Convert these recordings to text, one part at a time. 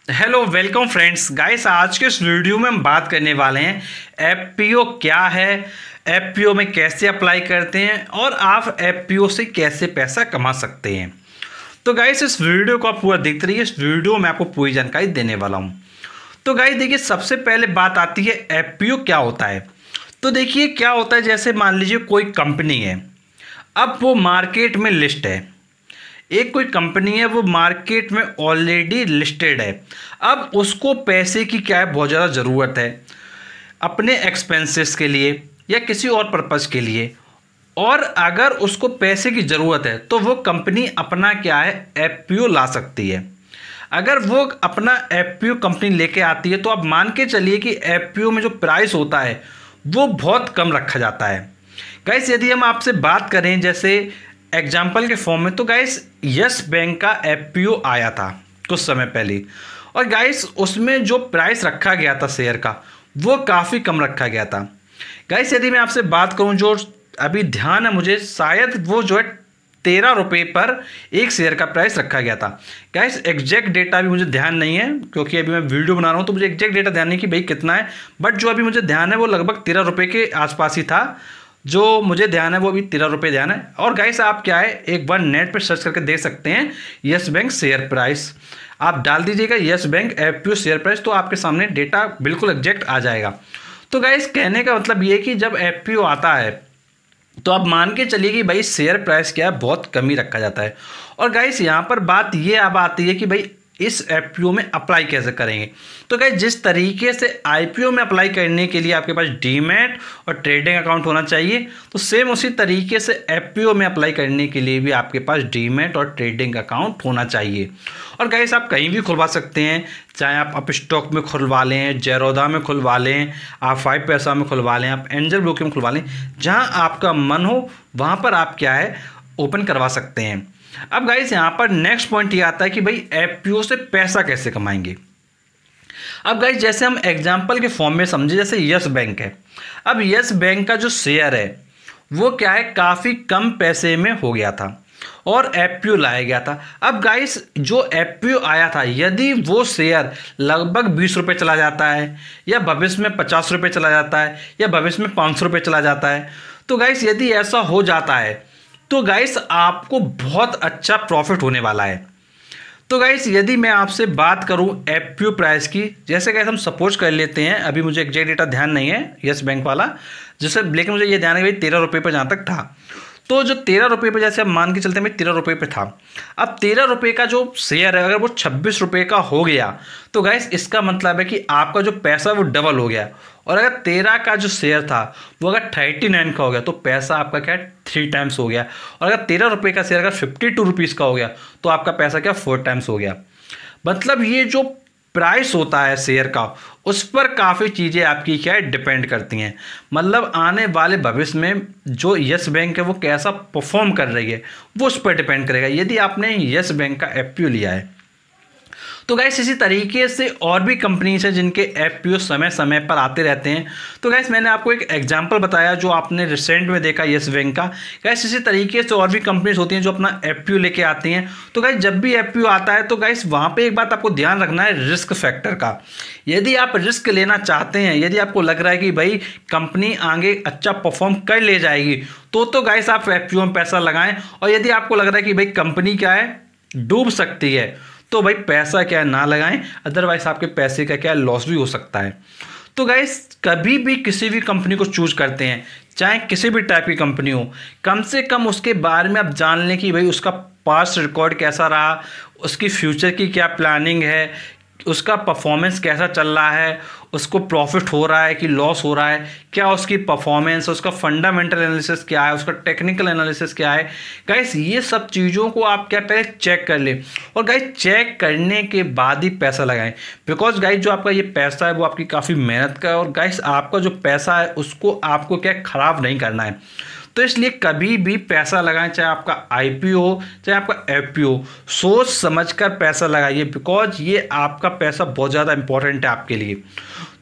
Hello welcome friends guys. आज के इस वीडियो में हम बात करने वाले हैं एफपीओ क्या है, एफपीओ में कैसे अप्लाई करते हैं और आप एफपीओ से कैसे पैसा कमा सकते हैं। तो गाइस इस वीडियो को आप पूरा देखते रहिए। इस वीडियो में आपको पूरी जानकारी देने वाला हूं। तो गाइस देखिए, सबसे पहले बात आती है एफपीओ क्या होता है। तो देखिए क्या होता है, जैसे मान लीजिए कोई कंपनी है, अब वो मार्केट में लिस्ट है। एक कोई कंपनी है, वो मार्केट में ऑलरेडी लिस्टेड है। अब उसको पैसे की क्या है, बहुत ज़्यादा ज़रूरत है अपने एक्सपेंसेस के लिए या किसी और पर्पज़ के लिए। और अगर उसको पैसे की ज़रूरत है तो वो कंपनी अपना क्या है, एफपीओ ला सकती है। अगर वो अपना एफपीओ कंपनी लेके आती है तो आप मान के चलिए कि एफपीओ में जो प्राइस होता है वो बहुत कम रखा जाता है। गाइस यदि हम आपसे बात करें जैसे एग्जाम्पल के फॉर्म में, तो गाइस यस बैंक का एफपीओ आया था कुछ समय पहले, और गाइस उसमें जो प्राइस रखा गया था शेयर का वो काफ़ी कम रखा गया था। गाइस यदि मैं आपसे बात करूं, जो अभी ध्यान है मुझे, शायद वो जो है 13 रुपये पर एक शेयर का प्राइस रखा गया था। गाइस एग्जैक्ट डेटा भी मुझे ध्यान नहीं है क्योंकि अभी मैं वीडियो बना रहा हूँ, तो मुझे एग्जैक्ट डेटा ध्यान नहीं कि भाई कितना है, बट जो अभी मुझे ध्यान है वो लगभग 13 रुपये के आसपास ही था। जो मुझे ध्यान है वो अभी 13 रुपये ध्यान है। और गाइस आप क्या है, एक बार नेट पर सर्च करके देख सकते हैं यस बैंक शेयर प्राइस। आप डाल दीजिएगा yes bank FPO share price, तो आपके सामने डेटा बिल्कुल एग्जैक्ट आ जाएगा। तो गाइस कहने का मतलब ये कि जब एफपीओ आता है तो आप मान के चलिए कि भाई शेयर प्राइस क्या है, बहुत कम ही रखा जाता है। और गाइस यहाँ पर बात ये अब आती है कि भाई इस एफपीओ में अप्लाई कैसे करेंगे। तो गाइस जिस तरीके से आईपीओ में अप्लाई करने के लिए आपके पास डीमैट और ट्रेडिंग अकाउंट होना चाहिए, तो सेम उसी तरीके से एफपीओ में अप्लाई करने के लिए भी आपके पास डीमैट और ट्रेडिंग अकाउंट होना चाहिए। और गाइस आप कहीं भी खुलवा सकते हैं, चाहे आप अप स्टॉक में खुलवा लें, जेरोदा में खुलवा लें, आप 5 पैसा में खुलवा लें, आप एंजल ब्रोकिंग में खुलवा लें, जहां आपका मन हो वहां पर आप क्या है ओपन करवा सकते हैं। अब गाइस यहाँ पर नेक्स्ट पॉइंट ये आता है कि भाई एफपीओ से पैसा कैसे कमाएंगे। अब गाइस जैसे हम एग्जांपल के फॉर्म में समझे, जैसे यस बैंक है। अब यस बैंक का जो शेयर है वो क्या है, काफ़ी कम पैसे में हो गया था और एफपीओ लाया गया था। अब गाइस जो एफपीओ आया था, यदि वो शेयर लगभग 20 रुपये चला जाता है या भविष्य में 50 रुपये चला जाता है या भविष्य में 500 रुपये चला जाता है, तो गाइस यदि ऐसा हो जाता है तो गाइस आपको बहुत अच्छा प्रॉफिट होने वाला है। तो गाइस यदि मैं आपसे बात करूं एफपीओ प्राइस की, जैसे गाइस हम सपोज कर लेते हैं, अभी मुझे एग्जैक्ट डेटा ध्यान नहीं है यस बैंक वाला, जैसे लेकिन मुझे ये ध्यान है कि भाई 13 रुपये पर जहाँ तक था, तो जो 13 रुपये पर जैसे हम मान के चलते हैं भाई 13 रुपये पे था। अब 13 रुपये का जो शेयर है अगर वो 26 रुपये का हो गया तो गाइस इसका मतलब है कि आपका जो पैसा वो डबल हो गया। और अगर 13 का जो शेयर था वो अगर 39 का हो गया तो पैसा आपका क्या है, 3 टाइम्स हो गया। और अगर 13 रुपये का शेयर अगर 52 रुपीज़ का हो गया तो आपका पैसा क्या, 4 टाइम्स हो गया। मतलब ये जो प्राइस होता है शेयर का, उस पर काफ़ी चीज़ें आपकी क्या है डिपेंड करती हैं। मतलब आने वाले भविष्य में जो यस बैंक है वो कैसा परफॉर्म कर रही है वो उस पर डिपेंड करेगा, यदि आपने यस बैंक का एफपीओ लिया है। तो गाइस इसी तरीके से और भी कंपनीज हैं जिनके एफपीओ समय समय पर आते रहते हैं। तो गाइस मैंने आपको एक एग्जांपल बताया जो आपने रिसेंट में देखा यस बैंक का। गाइस इसी तरीके से और भी कंपनीज होती हैं जो अपना एफपीओ लेके आती हैं। तो गाइस जब भी एफपीओ आता है तो गाइस वहाँ पे एक बात आपको ध्यान रखना है, रिस्क फैक्टर का। यदि आप रिस्क लेना चाहते हैं, यदि आपको लग रहा है कि भाई कंपनी आगे अच्छा परफॉर्म कर ले जाएगी, तो गाइस आप एफपीओ में पैसा लगाएं। और यदि आपको लग रहा है कि भाई कंपनी क्या है, डूब सकती है, तो भाई पैसा क्या है ना लगाएं, अदरवाइज आपके पैसे का क्या लॉस भी हो सकता है। तो गाइस कभी भी किसी भी कंपनी को चूज करते हैं, चाहे किसी भी टाइप की कंपनी हो, कम से कम उसके बारे में आप जान लें कि भाई उसका पास्ट रिकॉर्ड कैसा रहा, उसकी फ्यूचर की क्या प्लानिंग है, उसका परफॉर्मेंस कैसा चल रहा है, उसको प्रॉफिट हो रहा है कि लॉस हो रहा है, क्या उसकी परफॉर्मेंस, उसका फंडामेंटल एनालिसिस क्या है, उसका टेक्निकल एनालिसिस क्या है। गाइस ये सब चीज़ों को आप क्या पहले चेक कर लें, और गाइस चेक करने के बाद ही पैसा लगाएं। बिकॉज गाइस जो आपका ये पैसा है वो आपकी काफ़ी मेहनत का है, और गाइस आपका जो पैसा है उसको आपको क्या ख़राब नहीं करना है। तो इसलिए कभी भी पैसा लगाएं, चाहे आपका आईपीओ हो चाहे आपका एफपीओ, सोच समझकर पैसा लगाइए, बिकॉज ये आपका पैसा बहुत ज़्यादा इंपॉर्टेंट है आपके लिए।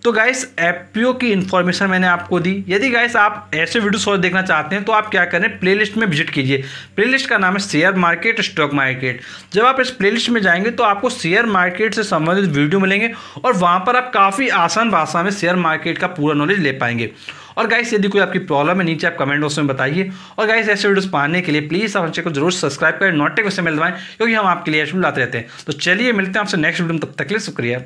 तो गाइस एफपीओ की इन्फॉर्मेशन मैंने आपको दी। यदि गाइस आप ऐसे वीडियोस और देखना चाहते हैं तो आप क्या करें, प्लेलिस्ट में विजिट कीजिए। प्लेलिस्ट का नाम है शेयर मार्केट स्टॉक मार्केट। जब आप इस प्लेलिस्ट में जाएंगे तो आपको शेयर मार्केट से संबंधित वीडियो मिलेंगे और वहाँ पर आप काफ़ी आसान भाषा में शेयर मार्केट का पूरा नॉलेज ले पाएंगे। और गाइस यदि कोई आपकी प्रॉब्लम है नीचे आप कमेंट बॉक्स में बताइए। और गाइस ऐसे वीडियोस पाने के लिए प्लीज़ आप चैनल को जरूर सब्सक्राइब करें, नोटिफिकेशन बेल दबाएं, क्योंकि हम आपके लिए ऐसे लाते रहते हैं। तो चलिए मिलते हैं आपसे नेक्स्ट वीडियो में, तब तक के लिए शुक्रिया।